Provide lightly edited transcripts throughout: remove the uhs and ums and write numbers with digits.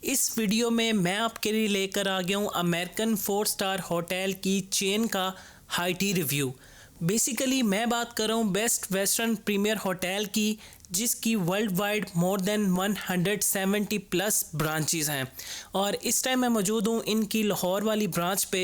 इस वीडियो में मैं आपके लिए लेकर आ गया हूँ अमेरिकन 4 स्टार होटल की चेन का हाई टी रिव्यू। बेसिकली मैं बात कर रहा हूँ बेस्ट वेस्टर्न प्रीमियर होटल की, जिसकी world wide more than 170 plus branches हैं। और इस टाइम मैं मौजूद हूँ इनकी लाहौर वाली ब्रांच पे।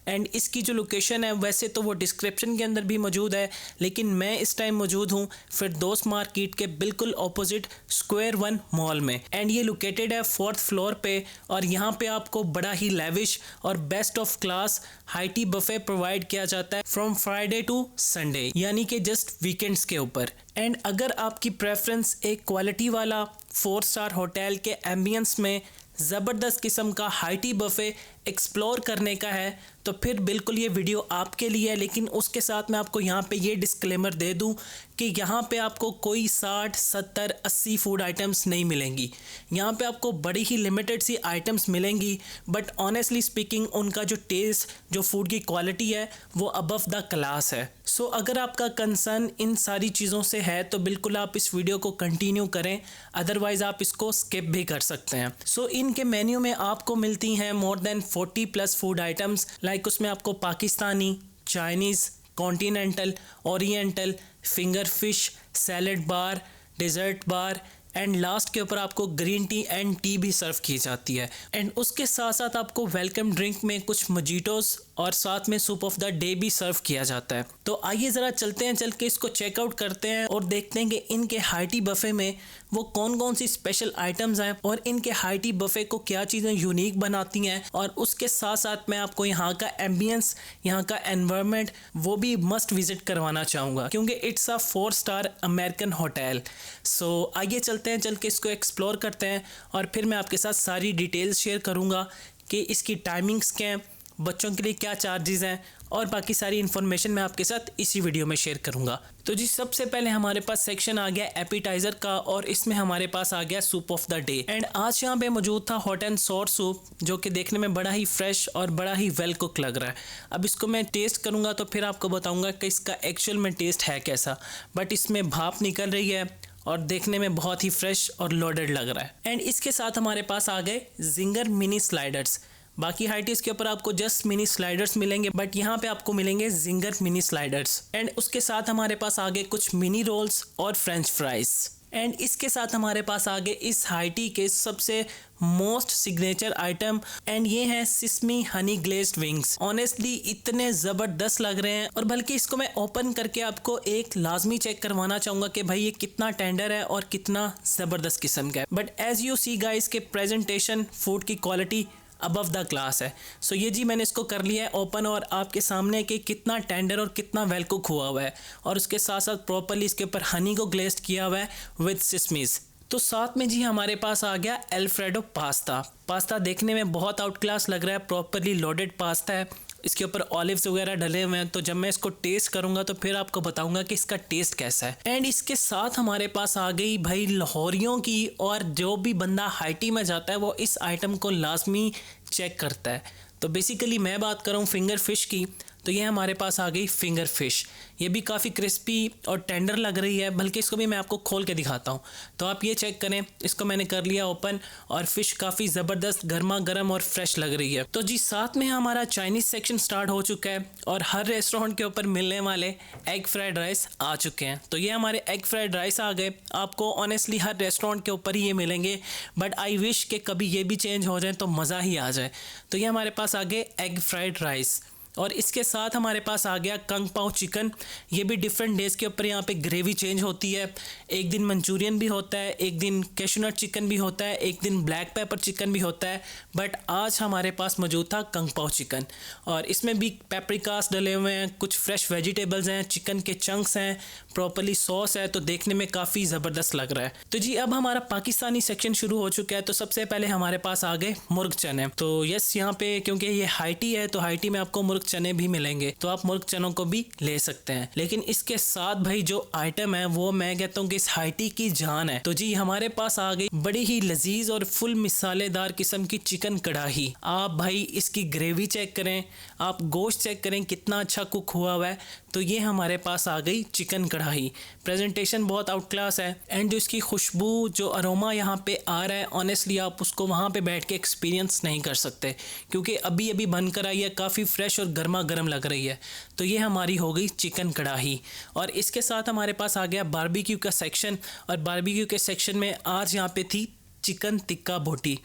एंड इसकी जो लोकेशन है वैसे तो वो डिस्क्रिप्शन के अंदर भी मौजूद है, लेकिन मैं इस टाइम मौजूद हूँ फिरदौस मार्केट के बिल्कुल ऑपोजिट स्क्वायर 1 मॉल में। एंड ये लोकेटेड है 4th फ्लोर पे। और यहाँ पे आपको बड़ा ही लेविश और best of class high tea buffet provide किया जाता है फ्रॉम फ्राइडे टू संडे, यानी कि जस्ट वीकेंड्स के ऊपर। एंड अगर आपकी प्रेफरेंस एक क्वालिटी वाला 4 स्टार होटल के एम्बियंस में ज़बरदस्त किस्म का हाई टी बफे एक्सप्लोर करने का है तो फिर बिल्कुल ये वीडियो आपके लिए है। लेकिन उसके साथ मैं आपको यहाँ पे ये डिस्क्लेमर दे दूँ कि यहाँ पे आपको कोई 60, 70, 80 फूड आइटम्स नहीं मिलेंगी। यहाँ पे आपको बड़ी ही लिमिटेड सी आइटम्स मिलेंगी, बट ऑनेस्टली स्पीकिंग उनका जो टेस्ट, जो फूड की क्वालिटी है वो अबव द क्लास है। सो अगर आपका कंसर्न इन सारी चीज़ों से है तो बिल्कुल आप इस वीडियो को कंटिन्यू करें, अदरवाइज़ आप इसको स्किप भी कर सकते हैं। सो इनके मेन्यू में आपको मिलती हैं more than 40 plus food items. Like उसमें आपको Pakistani, Chinese, continental, oriental, finger fish, salad bar, dessert bar and last के ऊपर आपको ग्रीन टी एंड टी भी सर्व की जाती है। एंड उसके साथ साथ आपको वेलकम ड्रिंक में कुछ मजीटोस और साथ में सूप ऑफ द डे भी सर्व किया जाता है। तो आइए ज़रा चलते हैं, चल के इसको चेकआउट करते हैं और देखते हैं कि इनके हाई टी बफे में वो कौन कौन सी स्पेशल आइटम्स हैं और इनके हाई टी बफे को क्या चीज़ें यूनिक बनाती हैं। और उसके साथ साथ मैं आपको यहाँ का एम्बियंस, यहाँ का एनवायरनमेंट वो भी मस्ट विजिट करवाना चाहूँगा, क्योंकि it's a 4 star American hotel. So आइए चलते हैं, चल के इसको एक्सप्लोर करते हैं और फिर मैं आपके साथ सारी डिटेल्स शेयर करूँगा कि इसकी टाइमिंग्स क्या हैं, बच्चों के लिए क्या चार्जेस हैं और बाकी सारी इन्फॉर्मेशन मैं आपके साथ इसी वीडियो में शेयर करूंगा। तो जी सबसे पहले हमारे पास सेक्शन आ गया एपिटाइज़र का और इसमें हमारे पास आ गया soup of the day. And आज यहाँ पे मौजूद था हॉट एंड सॉर सूप, जो कि देखने में बड़ा ही फ्रेश और बड़ा ही वेल कुक लग रहा है। अब इसको मैं टेस्ट करूँगा तो फिर आपको बताऊँगा कि इसका एक्चुअल में टेस्ट है कैसा। बट इसमें भाप निकल रही है और देखने में बहुत ही फ्रेश और लोडेड लग रहा है। एंड इसके साथ हमारे पास आ गए जिंगर मिनी स्लाइडर्स। बाकी हाई टीज के ऊपर आपको जस्ट मिनी स्लाइडर्स मिलेंगे, बट यहाँ पे आपको मिलेंगे जिंगर मिनी स्लाइडर्स। एंड उसके साथ हमारे पास आगे कुछ मिनी रोल्स और फ्रेंच फ्राइज। एंड इसके साथ हमारे पास आगे इस हाई टी के सबसे मोस्ट सिग्नेचर आइटम, एंड ये है sesame Honey glazed wings. Honestly इतने ज़बरदस्त लग रहे हैं, और बल्कि इसको मैं ओपन करके आपको एक लाजमी चेक करवाना चाहूँगा कि भाई ये कितना टेंडर है और कितना ज़बरदस्त किस्म का है। But as you see guys के प्रेजेंटेशन, फूड की क्वालिटी अबव द क्लास है। सो ये जी मैंने इसको कर लिया है ओपन और आपके सामने कि कितना टेंडर और कितना वेल कुक हुआ हुआ है, और उसके साथ साथ प्रॉपरली इसके ऊपर हनी को ग्लेज्ड किया हुआ है विद सिसमीज। तो साथ में जी हमारे पास आ गया अल्फ्रेडो पास्ता। पास्ता देखने में बहुत आउट क्लास लग रहा है, प्रॉपरली लोडेड पास्ता है, इसके ऊपर ऑलिव्स वगैरह डले हुए हैं। तो जब मैं इसको टेस्ट करूंगा तो फिर आपको बताऊंगा कि इसका टेस्ट कैसा है। एंड इसके साथ हमारे पास आ गई भाई लाहौरियों की, और जो भी बंदा हाई टी में जाता है वो इस आइटम को लाजमी चेक करता है। तो बेसिकली मैं बात कर रहा हूँ फिंगर फिश की, तो ये हमारे पास आ गई फिंगर फिश। ये भी काफ़ी क्रिस्पी और टेंडर लग रही है, बल्कि इसको भी मैं आपको खोल के दिखाता हूँ। तो आप ये चेक करें, इसको मैंने कर लिया ओपन और फिश काफ़ी ज़बरदस्त गर्मा गर्म और फ्रेश लग रही है। तो जी साथ में हमारा चाइनीज़ सेक्शन स्टार्ट हो चुका है और हर रेस्टोरेंट के ऊपर मिलने वाले एग फ्राइड राइस आ चुके हैं। तो ये हमारे एग फ्राइड राइस आ गए। आपको ऑनेस्टली हर रेस्टोरेंट के ऊपर ही ये मिलेंगे, बट आई विश कि कभी ये भी चेंज हो जाए तो मज़ा ही आ जाए। तो ये हमारे पास आ गए एग फ्राइड राइस, और इसके साथ हमारे पास आ गया कंग पाओ चिकन। ये भी डिफरेंट डेज़ के ऊपर यहाँ पे ग्रेवी चेंज होती है। एक दिन मंचूरियन भी होता है, एक दिन कैशूनट चिकन भी होता है, एक दिन ब्लैक पेपर चिकन भी होता है, बट आज हमारे पास मौजूद था कंग पाओ चिकन। और इसमें भी पेपरिकास डले हुए हैं, कुछ फ्रेश वेजिटेबल्स हैं, चिकन के चंक्स हैं, प्रॉपरली सॉस है, तो देखने में काफ़ी ज़बरदस्त लग रहा है। तो जी अब हमारा पाकिस्तानी सेक्शन शुरू हो चुका है। तो सबसे पहले हमारे पास आ गए मुर्ग चने। तो यस यहाँ पे क्योंकि ये हाई टी है तो हाई टी में आपको मुर्ग चने भी मिलेंगे, तो आप मुर्ग चनों को भी ले सकते हैं। लेकिन इसके साथ भाई जो आइटम है वो मैं कहता हूँ कि इस हाइटी की जान है। तो जी हमारे पास आ गई बड़ी ही लजीज और फुल मिसालेदार किस्म की चिकन कढ़ाई। आप भाई इसकी ग्रेवी चेक करें, आप गोश्त चेक करें कितना अच्छा कुक हुआ हुआ है। तो ये हमारे पास आ गई चिकन कढ़ाई। प्रेजेंटेशन बहुत आउट क्लास है एंड जो इसकी खुशबू, जो अरोमा यहाँ पे आ रहा है, ऑनेस्टली आप उसको वहाँ पे बैठ के एक्सपीरियंस नहीं कर सकते, क्योंकि अभी अभी बनकर आई है, काफ़ी फ्रेश और गर्मा गर्म लग रही है। तो ये हमारी हो गई चिकन कढ़ाई। और इसके साथ हमारे पास आ गया बारबेक्यू का सेक्शन। और बारबेक्यू के सेक्शन में आज यहाँ पे थी चिकन टिक्का बोटी।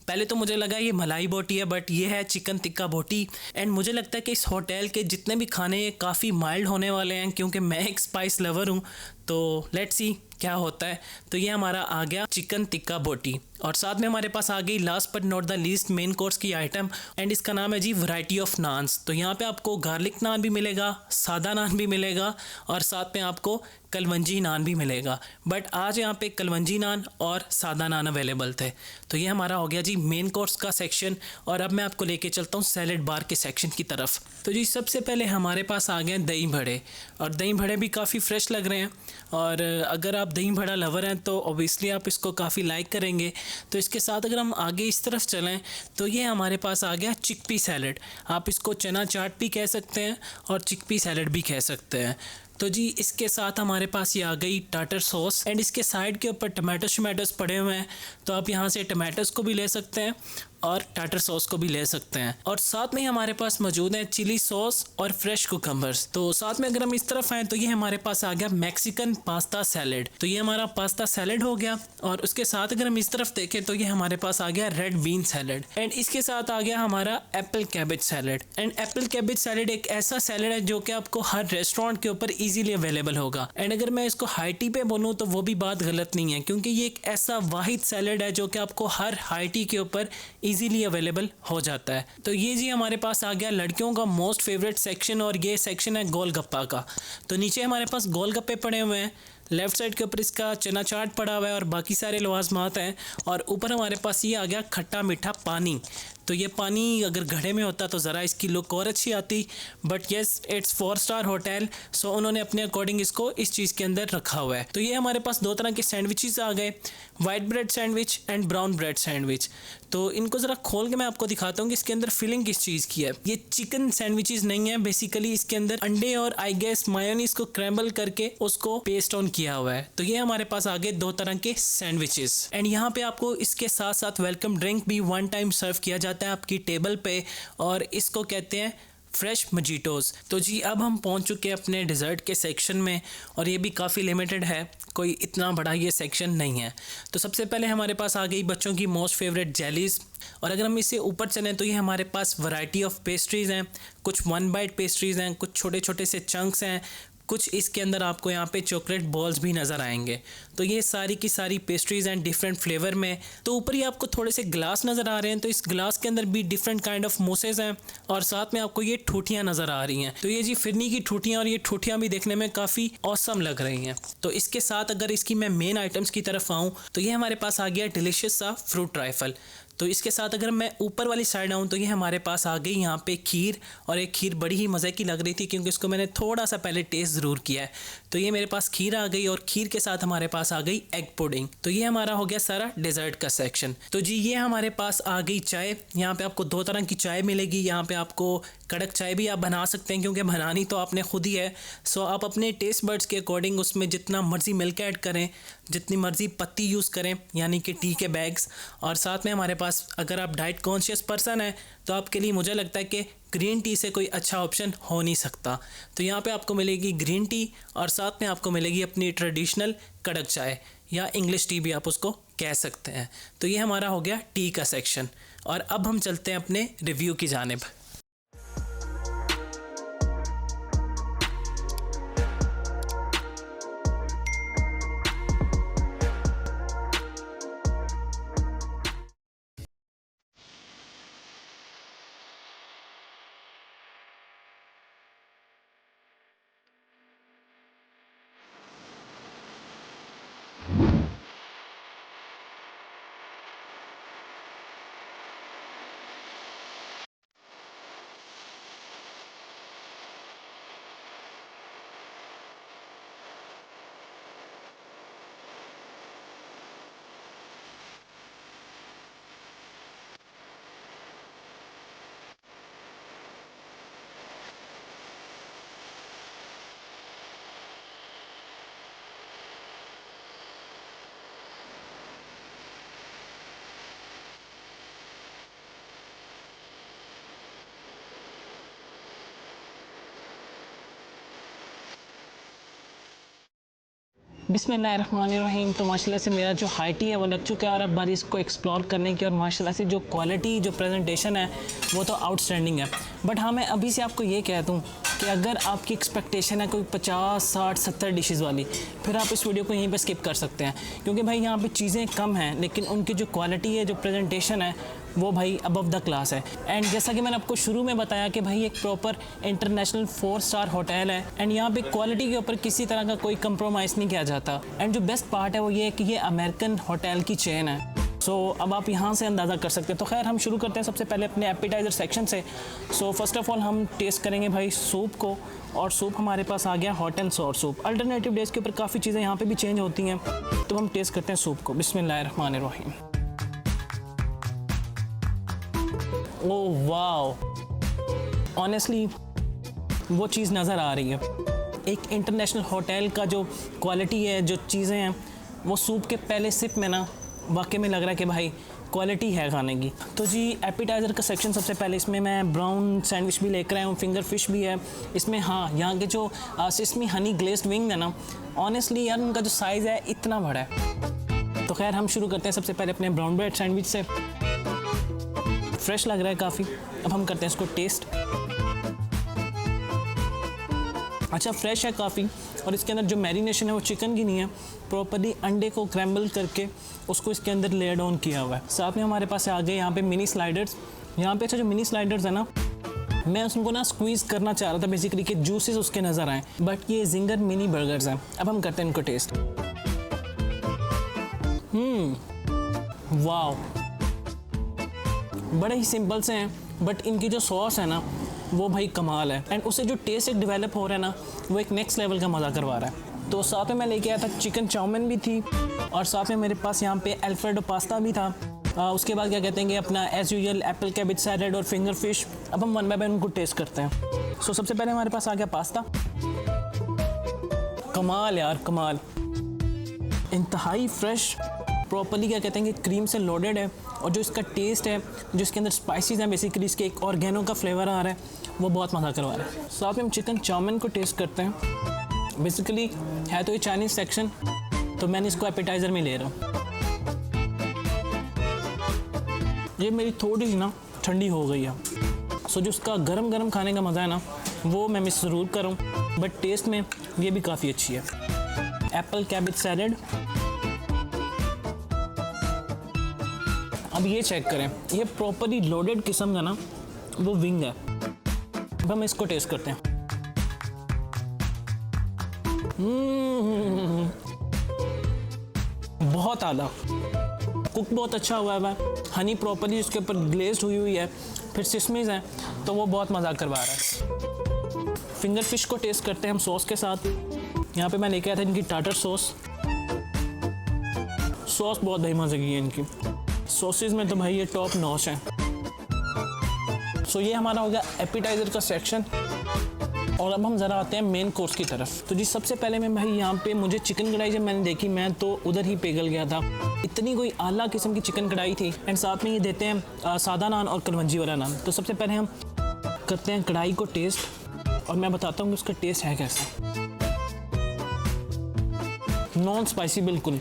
पहले तो मुझे लगा ये मलाई बोटी है, बट ये है चिकन टिक्का बोटी। एंड मुझे लगता है कि इस होटल के जितने भी खाने ये काफ़ी माइल्ड होने वाले हैं, क्योंकि मैं एक स्पाइस लवर हूँ। तो लेट्स सी क्या होता है। तो ये हमारा आ गया चिकन टिक्का बोटी। और साथ में हमारे पास आ गई last but not the least main course की आइटम, एंड इसका नाम है जी वैरायटी ऑफ नान्स। तो यहाँ पे आपको गार्लिक नान भी मिलेगा, सादा नान भी मिलेगा, और साथ में आपको कलवंजी नान भी मिलेगा। बट आज यहाँ पे कलवंजी नान और सादा नान अवेलेबल थे। तो ये हमारा हो गया जी मेन कोर्स का सेक्शन। और अब मैं आपको लेके चलता हूँ सैलेड बार के सेक्शन की तरफ। तो जी सबसे पहले हमारे पास आ गए दही बड़े, और दही बड़े भी काफ़ी फ्रेश लग रहे हैं। और अगर आप दही बड़ा लवर हैं तो ओबियसली आप इसको काफ़ी लाइक करेंगे। तो इसके साथ अगर हम आगे इस तरफ चलें तो ये हमारे पास आ गया चिकपी सैलड। आप इसको चना चाट भी कह सकते हैं और चिकपी सैलड भी कह सकते हैं। तो जी इसके साथ हमारे पास ये आ गई टाटर सॉस, एंड इसके साइड के ऊपर टमाटोस पड़े हुए हैं। तो आप यहाँ से टमाटोस को भी ले सकते हैं और टाटर सॉस को भी ले सकते हैं। और साथ में हमारे पास मौजूद है चिली सॉस और फ्रेश कुकम्बर्स। तो साथ में अगर हम इस तरफ आए तो ये हमारे पास आ गया मैक्सिकन पास्ता सैलेड। तो ये हमारा पास्ता सैलेड हो गया। और उसके साथ अगर हम इस तरफ देखें तो ये हमारे पास आ गया रेड बीन सैलेड, एंड इसके साथ आ गया हमारा Apple cabbage salad. And Apple cabbage salad एक ऐसा सैलेड है जो कि आपको हर रेस्टोरेंट के ऊपर इजीली अवेलेबल होगा। एंड अगर मैं इसको हाई टी पे बोलूँ तो वो भी बात गलत नहीं है, क्योंकि ये एक ऐसा वाहिद सैलेड है जो कि आपको हर हाई टी के ऊपर इजीली अवेलेबल हो जाता है। तो ये जी हमारे पास आ गया लड़कियों का मोस्ट फेवरेट सेक्शन, और ये सेक्शन है गोलगप्पा का। तो नीचे हमारे पास गोलगप्पे पड़े हुए हैं, लेफ्ट साइड के ऊपर इसका चना चाट पड़ा हुआ है और बाकी सारे लवाजमात हैं। और ऊपर हमारे पास ये आ गया खट्टा मीठा पानी। तो ये पानी अगर घड़े में होता तो ज़रा इसकी लुक और अच्छी आती, but yes it's 4 star hotel, so उन्होंने अपने अकॉर्डिंग इसको इस चीज़ के अंदर रखा हुआ है। तो ये हमारे पास दो तरह के सैंडविचेस आ गए, white bread sandwich and brown bread sandwich. तो इनको ज़रा खोल के मैं आपको दिखाता हूँ कि इसके अंदर फिलिंग किस चीज़ की है। ये चिकन सैंडविचेस नहीं है, बेसिकली इसके अंदर अंडे और आई गेस मायोनीज को क्रैम्बल करके उसको पेस्ट ऑन किया हुआ है। तो ये हमारे पास आ गए दो तरह के सैंडविचेस, एंड यहाँ पे आपको इसके साथ साथ वेलकम ड्रिंक भी वन टाइम सर्व किया जाता है आपकी टेबल पे, और इसको कहते हैं फ्रेश मजीटोज़। तो जी अब हम पहुंच चुके हैं अपने डिज़र्ट के सेक्शन में, और ये भी काफ़ी लिमिटेड है, कोई इतना बड़ा ये सेक्शन नहीं है। तो सबसे पहले हमारे पास आ गई बच्चों की मोस्ट फेवरेट जेलीज़। और अगर हम इससे ऊपर चलें तो ये हमारे पास वैरायटी ऑफ पेस्ट्रीज़ हैं। कुछ 1 बाइट पेस्ट्रीज़ हैं, कुछ छोटे छोटे से चंक्स हैं, कुछ इसके अंदर आपको यहाँ पे चॉकलेट बॉल्स भी नज़र आएंगे। तो ये सारी की सारी पेस्ट्रीज़ हैं डिफरेंट फ्लेवर में। तो ऊपर ही आपको थोड़े से ग्लास नज़र आ रहे हैं, तो इस ग्लास के अंदर भी डिफरेंट काइंड ऑफ मोसेस हैं, और साथ में आपको ये ठूठियाँ नज़र आ रही हैं। तो ये जी फिरनी की ठूठियाँ, और ये ठूठियाँ भी देखने में काफ़ी ऑसम लग रही हैं। तो इसके साथ अगर इसकी मैं मेन आइटम्स की तरफ आऊँ तो ये हमारे पास आ गया डिलीशियस सा फ्रूट राइफल। तो इसके साथ अगर मैं ऊपर वाली साइड आऊँ तो ये हमारे पास आ गई यहाँ पे खीर, और एक खीर बड़ी ही मज़े की लग रही थी क्योंकि इसको मैंने थोड़ा सा पहले टेस्ट ज़रूर किया है। तो ये मेरे पास खीर आ गई, और खीर के साथ हमारे पास आ गई एग पुडिंग। तो ये हमारा हो गया सारा डेजर्ट का सेक्शन। तो जी ये हमारे पास आ गई चाय। यहाँ पे आपको दो तरह की चाय मिलेगी। यहाँ पे आपको कड़क चाय भी आप बना सकते हैं, क्योंकि बनानी तो आपने खुद ही है। सो आप अपने टेस्ट बर्ड्स के अकॉर्डिंग उसमें जितना मर्ज़ी मिल्क ऐड करें, जितनी मर्ज़ी पत्ती यूज़ करें, यानी कि टी के बैग्स। और साथ में हमारे पास अगर आप डाइट कॉन्शियस पर्सन है तो आपके लिए मुझे लगता है कि ग्रीन टी से कोई अच्छा ऑप्शन हो नहीं सकता। तो यहाँ पे आपको मिलेगी ग्रीन टी, और साथ में आपको मिलेगी अपनी ट्रेडिशनल कड़क चाय, या इंग्लिश टी भी आप उसको कह सकते हैं। तो ये हमारा हो गया टी का सेक्शन। और अब हम चलते हैं अपने रिव्यू की जानिब। बिस्मिल्लाहिर्रहमानिर्रहीम। तो माशाल्लाह से मेरा जो हाइटी है वो लग चुका है और अब बारी इसको एक्सप्लोर करने की, और माशाल्लाह से जो क्वालिटी, जो प्रेजेंटेशन है वो तो आउटस्टैंडिंग है। बट हाँ, मैं अभी से आपको ये कह दूँ कि अगर आपकी एक्सपेक्टेशन है कोई 50, 60, 70 डिशेज़ वाली, फिर आप इस वीडियो को यहीं पे स्किप कर सकते हैं, क्योंकि भाई यहाँ पे चीज़ें कम हैं लेकिन उनकी जो क्वालिटी है, जो प्रेजेंटेशन है वो भाई अबव द क्लास है। एंड जैसा कि मैंने आपको शुरू में बताया कि भाई एक प्रॉपर इंटरनेशनल 4 स्टार होटल है एंड यहाँ पे क्वालिटी के ऊपर किसी तरह का कोई कंप्रोमाइज़ नहीं किया जाता। एंड जो बेस्ट पार्ट है वो ये है कि ये अमेरिकन होटल की चेन है। अब आप यहाँ से अंदाज़ा कर सकते हैं। तो खैर हम शुरू करते हैं सबसे पहले अपने एपिटाइज़र सेक्शन से। फर्स्ट ऑफ़ ऑल हम टेस्ट करेंगे भाई सूप को, और सूप हमारे पास आ गया hot and sour soup. Alternative days के ऊपर काफ़ी चीज़ें यहाँ पे भी चेंज होती हैं, तो हम टेस्ट करते हैं सूप को। बिस्मिल्लाहिर्रहमानिर्रहीम। ओह वाह, ऑनेस्टली वो चीज़ नज़र आ रही है। एक इंटरनेशनल होटल का जो क्वालिटी है, जो चीज़ें हैं, वो सूप के पहले सिप में ना वाकई में लग रहा है कि भाई क्वालिटी है खाने की। तो जी एपिटाइज़र का सेक्शन सबसे पहले, इसमें मैं ब्राउन सैंडविच भी लेकर आया हूँ, फिंगर फिश भी है इसमें। हाँ, यहाँ के जो सिसमी हनी ग्लेज्ड विंग है ना, ऑनेस्टली यार उनका जो साइज़ है इतना बड़ा है। तो खैर हम शुरू करते हैं सबसे पहले अपने ब्राउन ब्रेड सैंडविच से। फ्रेश लग रहा है काफ़ी। अब हम करते हैं इसको टेस्ट। अच्छा, फ्रेश है काफ़ी, और इसके अंदर जो मैरिनेशन है वो चिकन की नहीं है, प्रॉपर्ली अंडे को क्रैम्बल करके उसको इसके अंदर लेयर डाउन किया हुआ है। साथ में हमारे पास आ गए यहाँ पे मिनी स्लाइडर्स। यहाँ पे अच्छा जो मिनी स्लाइडर्स है ना, मैं उसको ना स्क्वीज़ करना चाह रहा था बेसिकली कि जूसेस उसके नज़र आएँ, बट ये जिंगर मिनी बर्गर्स हैं। अब हम करते हैं इनको टेस्ट। वाओ, बड़े ही सिंपल से हैं, बट इनकी जो सॉस है ना वो भाई कमाल है। एंड उससे जो टेस्ट एक डेवलप हो रहा है ना, वो एक नेक्स्ट लेवल का मज़ा करवा रहा है। तो साथ में मैं लेके आया था चिकन चाउमीन भी थी, और साथ में मेरे पास यहाँ पे अल्फ्रेडो पास्ता भी था। उसके बाद क्या कहते हैं कि अपना as usual apple cabbage salad और फिंगर फिश। अब हम वन बाय वन उनको टेस्ट करते हैं। सबसे पहले हमारे पास आ गया पास्ता। कमाल यार, कमाल, इंतहाई फ्रेश, प्रॉपर्ली क्या कहते हैं कि क्रीम से लोडेड है, और जो इसका टेस्ट है, जो इसके अंदर स्पाइसेस हैं, बेसिकली इसके एक ऑर्गेनो का फ्लेवर आ रहा है, वो बहुत मज़ा करवा रहा है। साथ में हम चिकन चाउमीन को टेस्ट करते हैं। बेसिकली है तो ये चाइनीज़ सेक्शन, तो मैंने इसको एपिटाइज़र में ले रहा हूँ। ये मेरी थोड़ी सी ना ठंडी हो गई है, जो उसका गरम गरम खाने का मज़ा है ना, वो मैं मिस ज़रूर करूँ, बट टेस्ट में ये भी काफ़ी अच्छी है। Apple cabbage salad. अब ये चेक करें, ये प्रॉपर्ली लोडेड किस्म का ना वो विंग है। अब हम इसको टेस्ट करते हैं। बहुत आला, कुक बहुत अच्छा हुआ है, हनी प्रॉपर्ली उसके ऊपर ग्लेज्ड हुई है, फिर सिसमीज हैं, तो वो बहुत मज़ा करवा रहा है। फिंगर फिश को टेस्ट करते हैं हम सॉस के साथ। यहाँ पे मैं लेके आया था इनकी टाटर सॉस। सॉस बहुत भाई मज़े की है इनकी। सॉसेज में तो भाई ये टॉप नॉच है। ये हमारा हो गया एपिटाइज़र का सेक्शन, और अब हम ज़रा आते हैं मेन कोर्स की तरफ। तो जी सबसे पहले मैं भाई यहाँ पे, मुझे चिकन कढ़ाई जब मैंने देखी, मैं तो उधर ही पिघल गया था। इतनी कोई आला किस्म की चिकन कढ़ाई थी, एंड साथ में ये देते हैं सादा नान और कलवंजी वाला नान। तो सबसे पहले हम करते हैं कढ़ाई को टेस्ट, और मैं बताता हूँ कि उसका टेस्ट है कैसा। नॉन स्पाइसी बिल्कुल,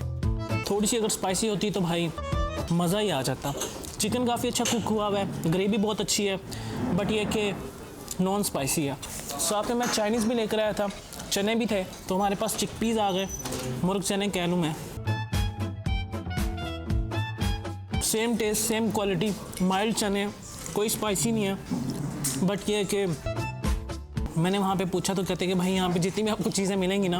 थोड़ी सी अगर स्पाइसी होती तो भाई मज़ा ही आ जाता। चिकन काफ़ी अच्छा कुक हुआ है, ग्रेवी बहुत अच्छी है, बट ये कि नॉन स्पाइसी है। साथ में मैं चाइनीज़ भी लेकर आया था, चने भी थे, तो हमारे पास चिकपीज़ आ गए, मुर्ग चने कह लूँ मैं। Same taste, same quality, mild चने, कोई स्पाइसी नहीं है, बट ये कि मैंने वहाँ पे पूछा तो कहते कि भाई यहाँ पे जितनी भी आपको चीज़ें मिलेंगी ना,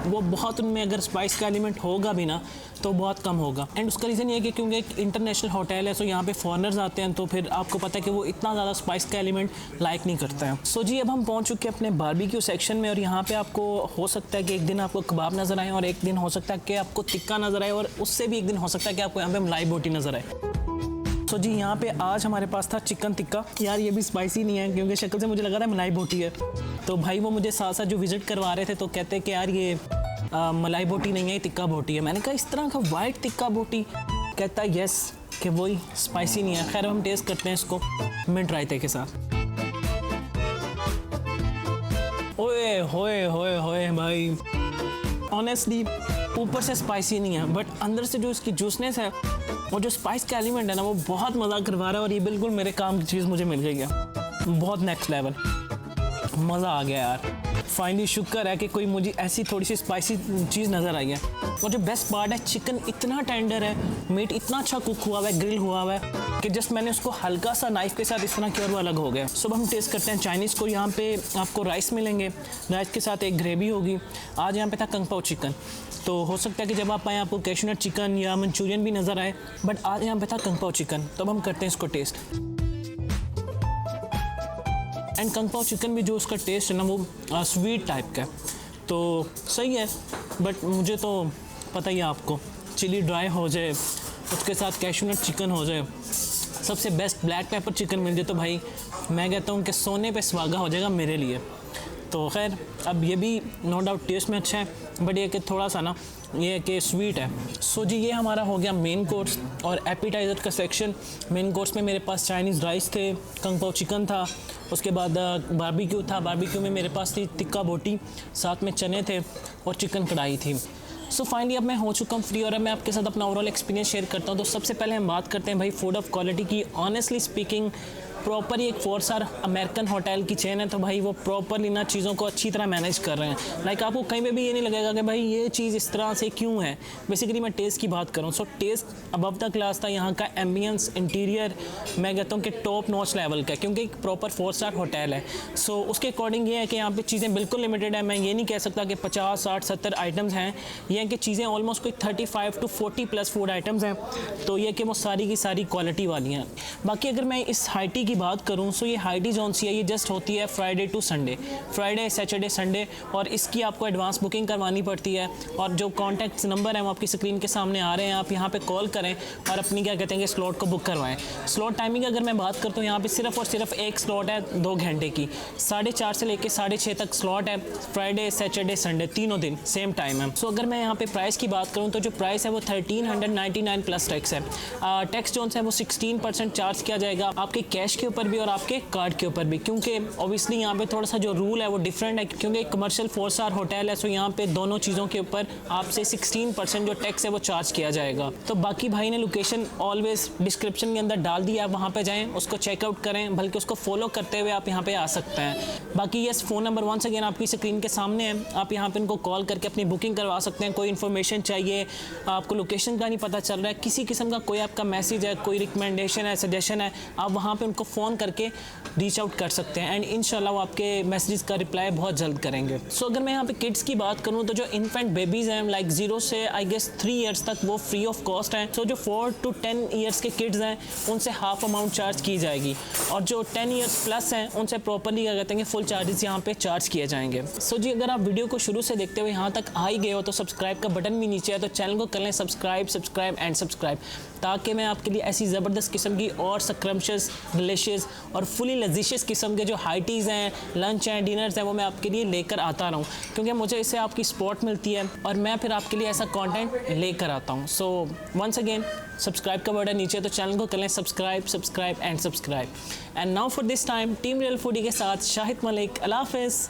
वो बहुत, उनमें अगर स्पाइस का एलिमेंट होगा भी ना तो बहुत कम होगा। एंड उसका रीज़न ये है कि क्योंकि एक इंटरनेशनल होटल है, यहाँ पे फॉरेनर्स आते हैं, तो फिर आपको पता है कि वो इतना ज़्यादा स्पाइस का एलिमेंट लाइक नहीं करता है। जी अब हम पहुँच चुके हैं अपने बारबेक्यू सेक्शन में, और यहाँ पर आपको हो सकता है कि एक दिन आपको कबाब नज़र आए, और एक दिन हो सकता है कि आपको टिक्का नज़र आए, और उससे भी एक दिन हो सकता है कि आपको यहाँ पर मलाई बोटी नज़र आए। जी यहाँ पे आज हमारे पास था चिकन टिक्का। यार ये भी स्पाइसी नहीं है, क्योंकि शक्ल से मुझे लगा था मलाई बोटी है। तो भाई वो मुझे साथ साथ जो विज़िट करवा रहे थे, तो कहते कि यार ये मलाई बोटी नहीं है, ये टिक्का बोटी है। मैंने कहा इस तरह का वाइट टिक्का बोटी? कहता है यस, कि वही स्पाइसी नहीं है। खैर हम टेस्ट करते हैं इसको मिंट रायते के साथ। ओए होए होए होए भाई, ऑनेस्टली ऊपर से स्पाइसी नहीं है बट अंदर से जो इसकी जूसनेस है और जो स्पाइस का एलिमेंट है ना वो बहुत मज़ा करवा रहा है और ये बिल्कुल मेरे काम की चीज़ मुझे मिल गई है। बहुत नेक्स्ट लेवल, मज़ा आ गया यार। फाइनली शुक्र है कि कोई मुझे ऐसी थोड़ी सी स्पाइसी चीज़ नज़र आई है। और जो बेस्ट पार्ट है, चिकन इतना टेंडर है, मीट इतना अच्छा कुक हुआ हुआ है, ग्रिल हुआ हुआ है कि जस्ट मैंने उसको हल्का सा नाइफ के साथ इस तरह किया और वो अलग हो गया। सुबह हम टेस्ट करते हैं चाइनीज़ को। यहाँ पे आपको राइस मिलेंगे, राइस के साथ एक ग्रेवी होगी। आज यहाँ पे था कंग पाओ चिकन, तो हो सकता है कि जब आप आए आपको कैशनट चिकन या मंचूरियन भी नज़र आए, बट आज यहाँ पे था कंग पाओ चिकन। तो अब हम करते हैं इसको टेस्ट। एंड कंग पाओ चिकन भी जो उसका टेस्ट है ना वो स्वीट टाइप का है, तो सही है। बट मुझे तो पता ही है आपको, चिली ड्राई हो जाए, उसके साथ कैशनट चिकन हो जाए, सबसे बेस्ट ब्लैक पेपर चिकन मिल जाए तो भाई मैं कहता हूँ कि सोने पे सुहागा हो जाएगा मेरे लिए। तो खैर अब ये भी नो डाउट टेस्ट में अच्छा है, बट ये कि थोड़ा सा ना ये कि स्वीट है। सो जी ये हमारा हो गया मेन कोर्स और एपिटाइज़र का सेक्शन। मेन कोर्स में मेरे पास चाइनीज़ राइस थे, कंग पाओ चिकन था, उसके बाद बारबेक्यू था। बारबेक्यू में मेरे पास थी टिक्का बोटी, साथ में चने थे और चिकन कढ़ाई थी। सो फाइनली अब मैं हो चुका हूँ फ्री और अब मैं आपके साथ अपना ओवरऑल एक्सपीरियंस शेयर करता हूँ। तो सबसे पहले हम बात करते हैं भाई फूड ऑफ क्वालिटी की। ऑनेस्टली स्पीकिंग प्रॉपर एक 4 स्टार अमेरिकन होटल की चेन है, तो भाई वो प्रॉपरली ना चीज़ों को अच्छी तरह मैनेज कर रहे हैं। लाइक आपको कहीं पे भी ये नहीं लगेगा कि भाई ये चीज़ इस तरह से क्यों है। बेसिकली मैं टेस्ट की बात करूँ, सो टेस्ट अबव द क्लास था। यहाँ का एम्बियंस, इंटीरियर मैं कहता हूँ कि टॉप नॉच लेवल का है, क्योंकि एक प्रॉपर 4 स्टार होटल है। सो उसके अकॉर्डिंग ये है कि यहाँ पर चीज़ें बिल्कुल लिमिटेड है। मैं ये नहीं कह सकता कि 50, 60, 70 आइटम्स हैं, ये हैं कि चीज़ें ऑलमोस्ट कोई 35 to 40 प्लस फूड आइटम्स हैं। तो ये कि वो सारी की सारी क्वालिटी वाली हैं। बाकी अगर मैं इस हाई टी की बात करूँ, सो ये हाई टी जोन सी है, ये जस्ट होती है Friday to Sunday, Friday Saturday Sunday, और इसकी आपको एडवांस बुकिंग करवानी पड़ती है। और जो कॉन्टैक्ट नंबर है वो आपकी स्क्रीन के सामने आ रहे हैं, आप यहाँ पे कॉल करें और अपनी क्या कहते हैं कि स्लॉट को बुक करवाएं। स्लॉट टाइमिंग अगर मैं बात करता हूँ, यहाँ पे सिर्फ और सिर्फ एक स्लॉट है 2 घंटे की, 4:30 से लेकर 6:30 तक स्लॉट है। फ्राइडे सैटरडे संडे तीनों दिन सेम टाइम है। सो अगर मैं यहाँ पे प्राइस की बात करूँ तो जो प्राइस है वो 1399 प्लस टैक्स है। टैक्स जोन है वो 16% चार्ज किया जाएगा आपके कैश के ऊपर भी और आपके कार्ड के ऊपर भी, क्योंकि ऑब्वियसली यहाँ पे थोड़ा सा जो रूल है वो डिफरेंट है, क्योंकि कमर्शियल 4 स्टार होटल है। सो यहाँ पे दोनों चीज़ों के ऊपर आपसे 16% जो टैक्स है वो चार्ज किया जाएगा। तो बाकी भाई ने लोकेशन ऑलवेज डिस्क्रिप्शन के अंदर डाल दिया, आप वहाँ पे जाएं, उसको चेकआउट करें, बल्कि उसको फॉलो करते हुए आप यहाँ पे आ सकते हैं। बाकी ये फ़ोन नंबर वंस अगेन आपकी स्क्रीन के सामने है, आप यहाँ पे इनको कॉल करके अपनी बुकिंग करवा सकते हैं। कोई इन्फॉर्मेशन चाहिए, आपको लोकेशन का नहीं पता चल रहा है, किसी किस्म का कोई आपका मैसेज है, कोई रिकमेंडेशन है, सजेशन है, आप वहाँ पे उनको फ़ोन करके रीच आउट कर सकते हैं एंड इंशाल्लाह वो आपके मैसेजेस का रिप्लाई बहुत जल्द करेंगे। सो अगर मैं यहाँ पे किड्स की बात करूँ तो जो इन्फेंट बेबीज़ हैं लाइक 0 से आई गेस 3 ईयर्स तक वो फ्री ऑफ कॉस्ट हैं। सो जो 4 to 10 ईयर्स के किड्स हैं उनसे हाफ अमाउंट चार्ज की जाएगी, और जो 10 ईयर्स प्लस हैं उनसे प्रॉपरली क्या कहते हैं फुल चार्जेस यहाँ पे चार्ज किए जाएंगे। सो जी अगर आप वीडियो को शुरू से देखते हुए यहाँ तक आ ही गए हो तो सब्सक्राइब का बटन भी नीचे है, तो चैनल को कर लें सब्सक्राइब एंड सब्सक्राइब, ताकि मैं आपके लिए ऐसी ज़बरदस्त किस्म की और स्क्रम्शियस, डिलीशियस और फुली लजीशियस किस्म के जो हाई टीज़ हैं, लंच हैं, डिनर्स हैं, वो मैं आपके लिए लेकर आता रहूँ, क्योंकि मुझे इससे आपकी सपोर्ट मिलती है और मैं फिर आपके लिए ऐसा कंटेंट लेकर आता हूँ। सो वंस अगेन सब्सक्राइब का बटन नीचे, तो चैनल को कर लें subscribe and now for this time team real foodie के साथ शाहिद मलिक। अल्लाह हाफ़िज़।